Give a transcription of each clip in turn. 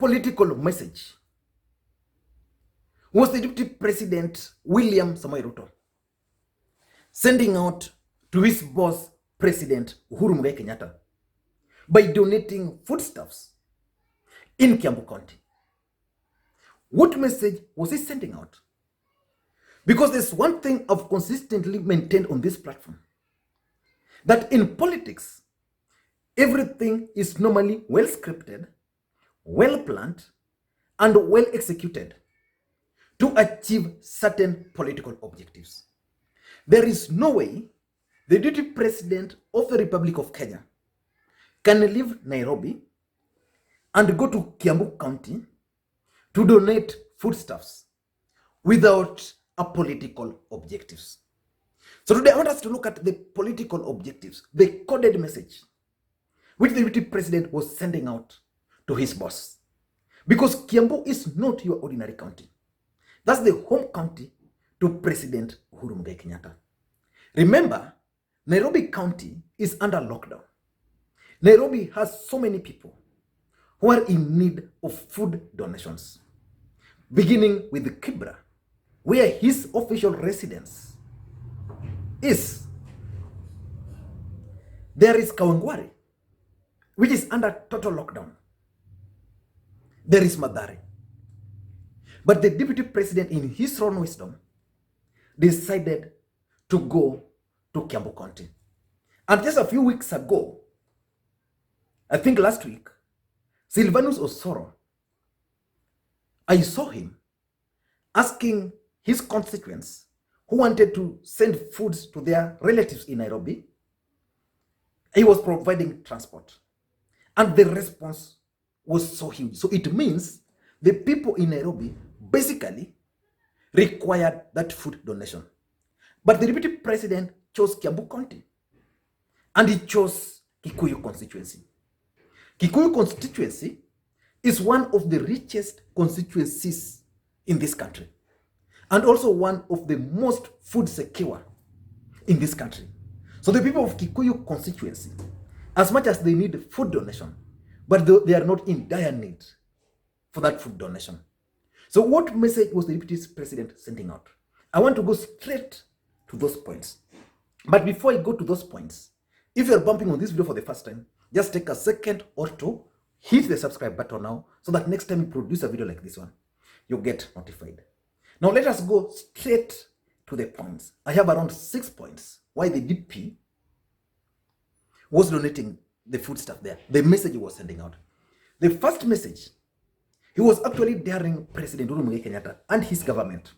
political message was the Deputy President William Ruto sending out to his boss, President Uhuru Kenyatta, by donating foodstuffs in Kiambu Country. What message was he sending out? Because there's one thing I've consistently maintained on this platform, that in politics, everything is normally well scripted, well planned, and well executed to achieve certain political objectives. There is no way the Deputy President of the Republic of Kenya can leave Nairobi and go to Kiambu County to donate foodstuffs without a political objectives. So today I want us to look at the political objectives, the coded message which the Deputy President was sending out to his boss. Because Kiambu is not your ordinary county. That's the home county to President Uhuru Kenyatta. Remember, Nairobi County is under lockdown. Nairobi has so many people who are in need of food donations, beginning with Kibra, where his official residence is. There is Kawangware, which is under total lockdown. There is Mathare. But the Deputy President, in his own wisdom, decided to go to Kiambu County. And just a few weeks ago, I think last week, Silvanus Osoro, I saw him asking his constituents who wanted to send foods to their relatives in Nairobi. He was providing transport. And the response was so huge. So it means the people in Nairobi basically required that food donation. But the Deputy President chose Kiambu County. And he chose Kikuyu constituency. Kikuyu constituency is one of the richest constituencies in this country, and also one of the most food secure in this country. So the people of Kikuyu constituency, as much as they need food donation, but they are not in dire need for that food donation. So what message was the Deputy President sending out? I want to go straight to those points. But before I go to those points, if you're bumping on this video for the first time, just take a second or two, hit the subscribe button now, so that next time you produce a video like this one, you'll get notified. Now let us go straight to the points. I have around 6 points why the DP was donating the food stuff there, the message he was sending out. The first message, he was actually daring President Uhuru Kenyatta and his government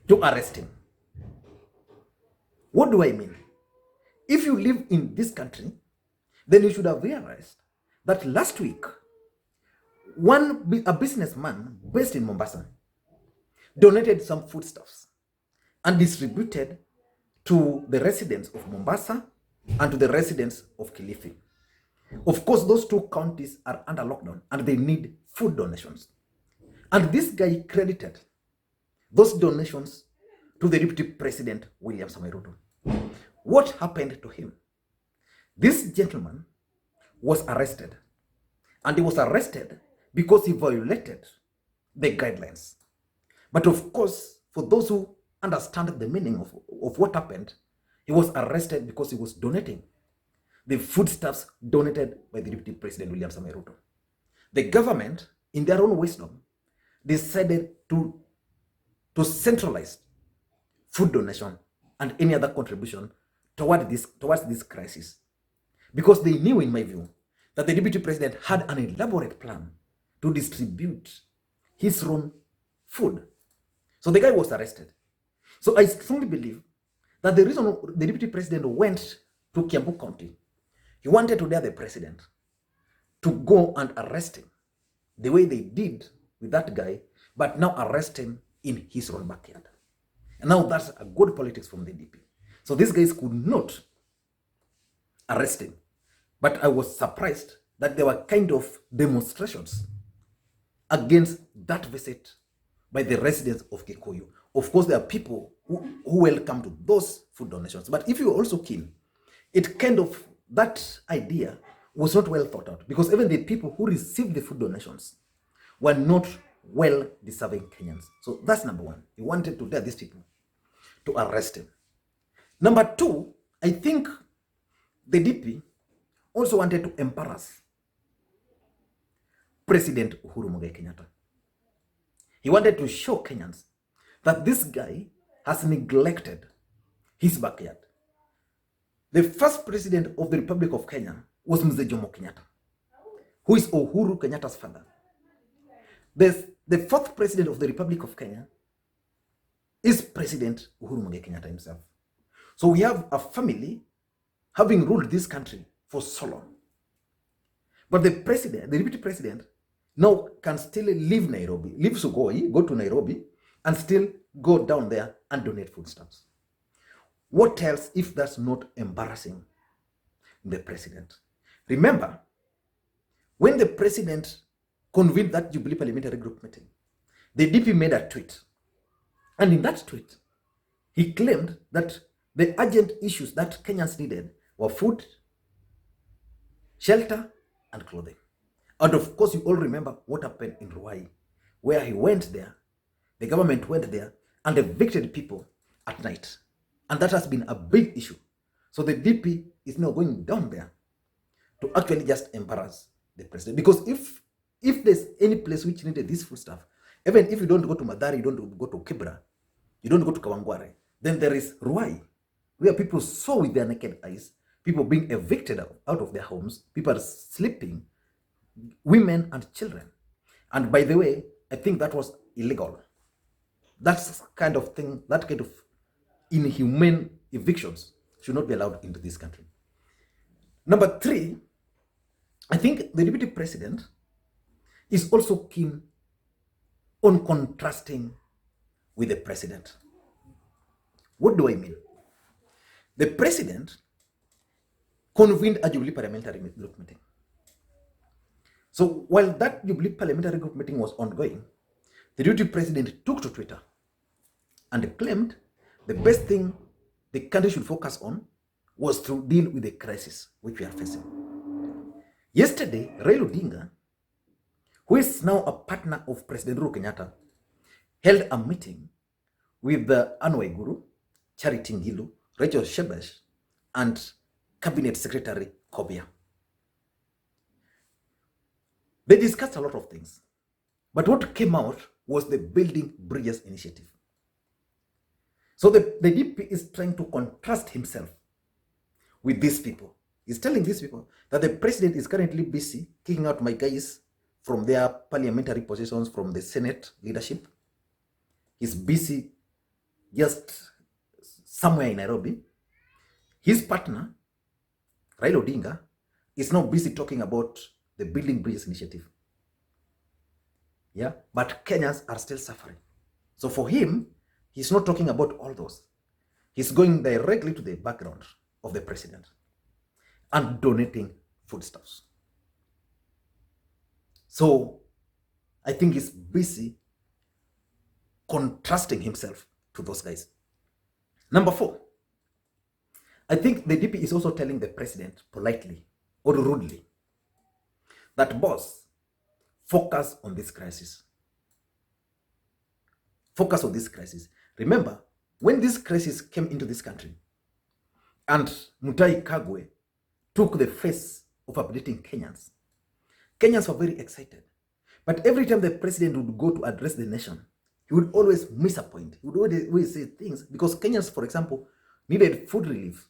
to arrest him. What do I mean? If you live in this country, then you should have realized that last week, a businessman based in Mombasa donated some foodstuffs and distributed to the residents of Mombasa and to the residents of Kilifi. Of course, those two counties are under lockdown and they need food donations. And this guy credited those donations to the Deputy President William Ruto. What happened to him? This gentleman was arrested, and he was arrested because he violated the guidelines. But of course, for those who understand the meaning of what happened, he was arrested because he was donating the foodstuffs donated by the Deputy President William Ruto. The government, in their own wisdom, decided to centralize food donation and any other contribution towards this crisis. Because they knew, in my view, that the Deputy President had an elaborate plan to distribute his own food. So the guy was arrested. So I strongly believe that the reason the Deputy President went to Kiambu County, he wanted to dare the president to go and arrest him the way they did with that guy, but now arrest him in his own backyard. And now that's a good politics from the DP. So these guys could not arrest him. But I was surprised that there were kind of demonstrations against that visit by the residents of Kikuyu. Of course, there are people who welcome to those food donations. But if you're also keen, that idea was not well thought out, because even the people who received the food donations were not well deserving Kenyans. So that's number one. He wanted to tell these people to arrest him. Number two, I think the DP also wanted to embarrass President Uhuru Kenyatta. He wanted to show Kenyans that this guy has neglected his backyard. The first president of the Republic of Kenya was Mzee Jomo Kenyatta, who is Uhuru Kenyatta's father. The fourth president of the Republic of Kenya is President Uhuru Kenyatta himself. So we have a family having ruled this country for so long. But the president, the deputy president, now can still leave Nairobi, leave Sugoi, go to Nairobi, and still go down there and donate foodstuffs. What else if that's not embarrassing the president? Remember, when the president convened that Jubilee Parliamentary Group meeting, the DP made a tweet. And in that tweet, he claimed that the urgent issues that Kenyans needed were food, shelter, and clothing. And of course, you all remember what happened in Ruai, where he went there, the government went there and evicted people at night. And that has been a big issue. So the DP is now going down there to actually just embarrass the president. Because if there's any place which needed this food stuff, even if you don't go to Madari, you don't go to Kibra, you don't go to Kawangware, then there is Ruai, where people saw with their naked eyes, people being evicted out of their homes, people are sleeping, women and children. And by the way, I think that was illegal. That's kind of thing, that kind of inhumane evictions should not be allowed into this country. Number three, I think the deputy president is also keen on contrasting with the president. What do I mean? The president convened a Jubilee Parliamentary Group meeting. So while that Jubilee Parliamentary Group meeting was ongoing, the deputy president took to Twitter and claimed the best thing the country should focus on was to deal with the crisis which we are facing. Yesterday, Raila Odinga, who is now a partner of President Uhuru Kenyatta, held a meeting with the Anwai Guru, Charity Ngilu, Rachel Shebesh, and Cabinet Secretary Kobia. They discussed a lot of things, but what came out was the Building Bridges initiative. So the DP is trying to contrast himself with these people. He's telling these people that the president is currently busy kicking out my guys from their parliamentary positions, from the Senate leadership. He's busy just somewhere in Nairobi. His partner, Raila Odinga, is now busy talking about the Building Bridges initiative. Yeah, but Kenyans are still suffering. So for him, he's not talking about all those. He's going directly to the background of the president and donating foodstuffs. So I think he's busy contrasting himself to those guys. Number four, I think the DP is also telling the president politely or rudely that, boss, focus on this crisis. Focus on this crisis. Remember, when this crisis came into this country and Mutahi Kagwe took the face of updating Kenyans, Kenyans were very excited. But every time the president would go to address the nation, he would always miss a point. He would always say things, because Kenyans, for example, needed food relief.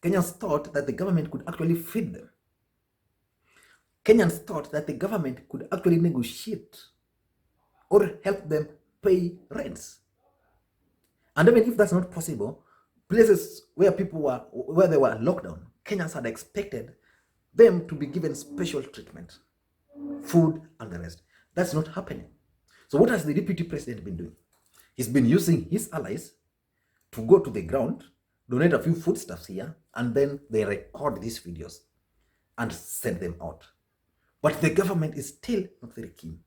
Kenyans thought that the government could actually feed them. Kenyans thought that the government could actually negotiate or help them pay rents. And even if that's not possible, places where people were, where they were locked down, Kenyans had expected them to be given special treatment, food and the rest. That's not happening. So what has the deputy president been doing? He's been using his allies to go to the ground, donate a few foodstuffs here, and then they record these videos and send them out. But the government is still not very keen.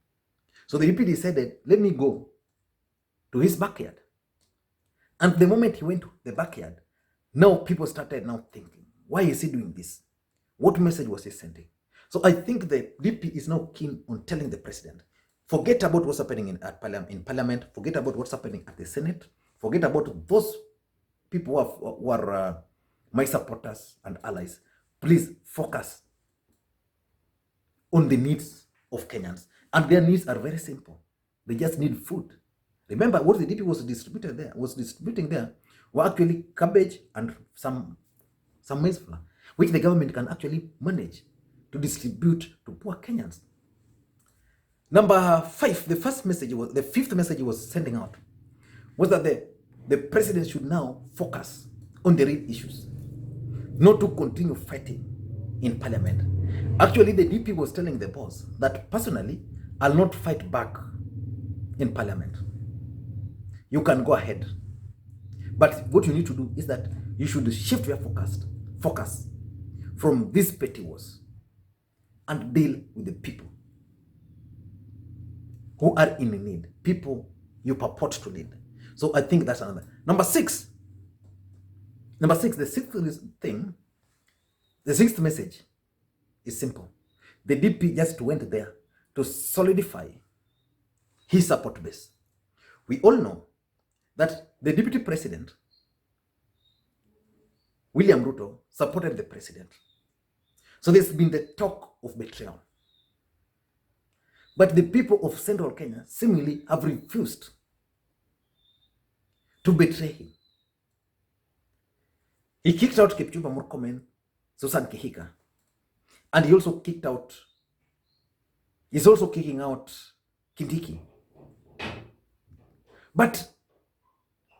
So the deputy decided, let me go to his backyard. And the moment he went to the backyard, now people started now thinking, why is he doing this? What message was he sending? So I think the DP is now keen on telling the president, forget about what's happening in parliament, forget about what's happening at the Senate, forget about those people who are my supporters and allies. Please focus on the needs of Kenyans. And their needs are very simple. They just need food. Remember, what the DP was distributing there were actually cabbage and some maize flour, which the government can actually manage to distribute to poor Kenyans. Number 5, the fifth message he was sending out was that the president should now focus on the real issues, not to continue fighting in parliament. Actually, the DP was telling the boss that personally, I'll not fight back in parliament. You can go ahead. But what you need to do is that you should shift your focus from these petty wars and deal with the people who are in need, people you purport to lead. So I think that's another. Number six, the sixth message is simple. The DP just went there to solidify his support base. We all know that the Deputy President, William Ruto, supported the president. So there's been the talk of betrayal. But the people of Central Kenya seemingly have refused to betray him. He kicked out Kipchumba Murkomen, Susan Kihika, and he's also kicking out Kindiki. But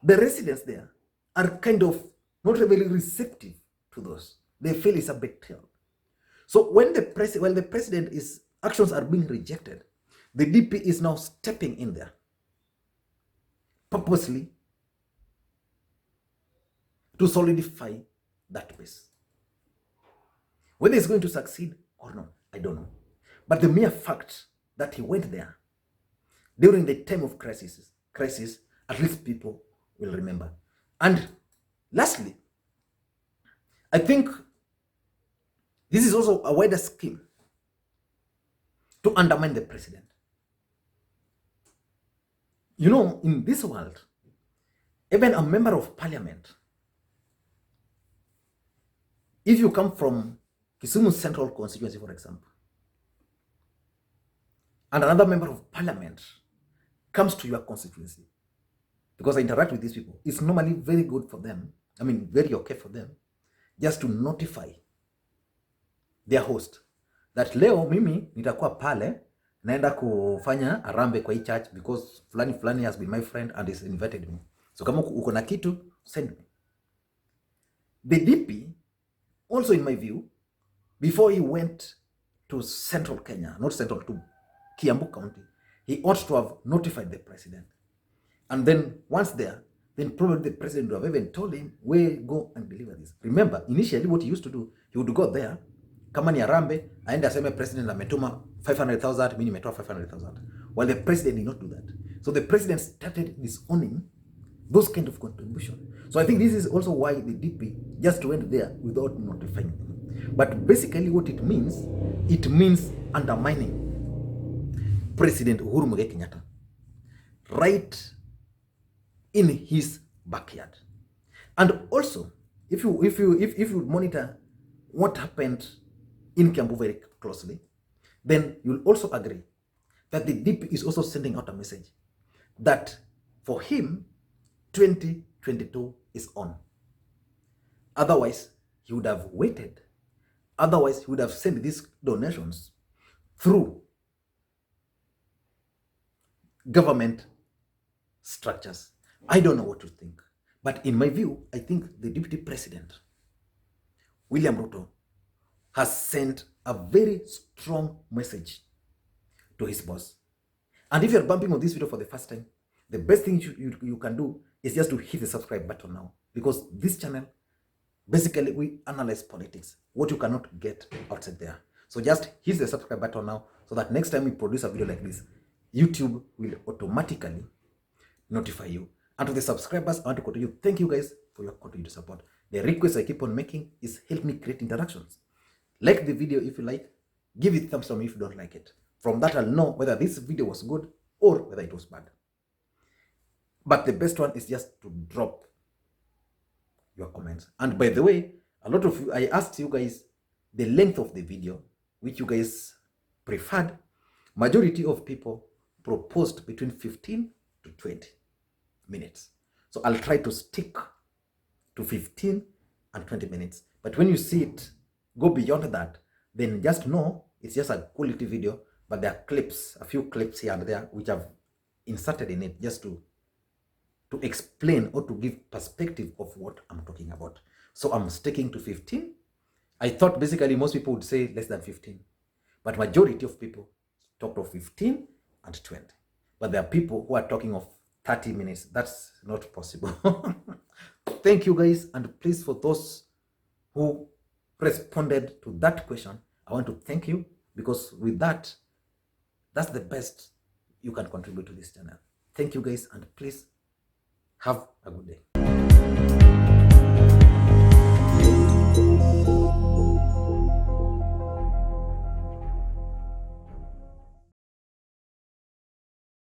the residents there are kind of not really receptive to those. They feel it's a betrayal. So when the president's actions are being rejected, the DP is now stepping in there purposely to solidify that base. Whether it's going to succeed or not, I don't know. But the mere fact that he went there during the time of crisis, at least people will remember. And lastly, I think this is also a wider scheme to undermine the president. You know, in this world, even a member of parliament, if you come from Kisumu Central constituency, for example, and another member of parliament comes to your constituency, because I interact with these people, it's normally very good for them, very okay for them, just to notify their host that leo mimi nitakuwa pale naenda kufanya arambe kwa hii church because fulani has been my friend and has invited me. So kama uko na kitu, send me. The DP, also in my view, before he went to Central Kenya, not Central, to Kiambu County, he ought to have notified the president. And then once there, then probably the president would have even told him, where go and deliver this. Remember, initially what he used to do, he would go there, kama ni arambe, aende aseme president ametuma 500,000, mimi nimetoa 500,000. While the president did not do that. So the president started disowning those kind of contribution. So I think this is also why the DP just went there without notifying them. But basically what it means undermining President Uhuru Kenyatta right in his backyard. And also, if you monitor what happened in Kiambu very closely, then you'll also agree that the DP is also sending out a message that for him, 2022 is on. Otherwise, he would have waited. Otherwise, he would have sent these donations through government structures. I don't know what to think. But in my view, I think the Deputy President, William Ruto, has sent a very strong message to his boss. And if you're bumping on this video for the first time, the best thing you can do is just to hit the subscribe button now. Because this channel, basically, we analyze politics, what you cannot get outside there. So just hit the subscribe button now so that next time we produce a video like this, YouTube will automatically notify you. And to the subscribers, I want to continue. Thank you guys for your continued support. The request I keep on making is help me create interactions. Like the video if you like, give it thumbs up if you don't like it. From that, I'll know whether this video was good or whether it was bad. But the best one is just to drop your comments. And by the way, a lot of you, I asked you guys the length of the video, which you guys preferred. Majority of people proposed between 15 to 20 minutes. So I'll try to stick to 15 and 20 minutes. But when you see it go beyond that, then just know it's just a quality video, but there are clips, a few clips here and there, which I've inserted in it just to explain or to give perspective of what I'm talking about. So I'm sticking to 15. I thought basically most people would say less than 15, but majority of people talked of 15 and 20. But there are people who are talking of 30 minutes. That's not possible. Thank you guys, and please, for those who responded to that question, I want to thank you, because with that, that's the best you can contribute to this channel. Thank you guys, and please have a good day.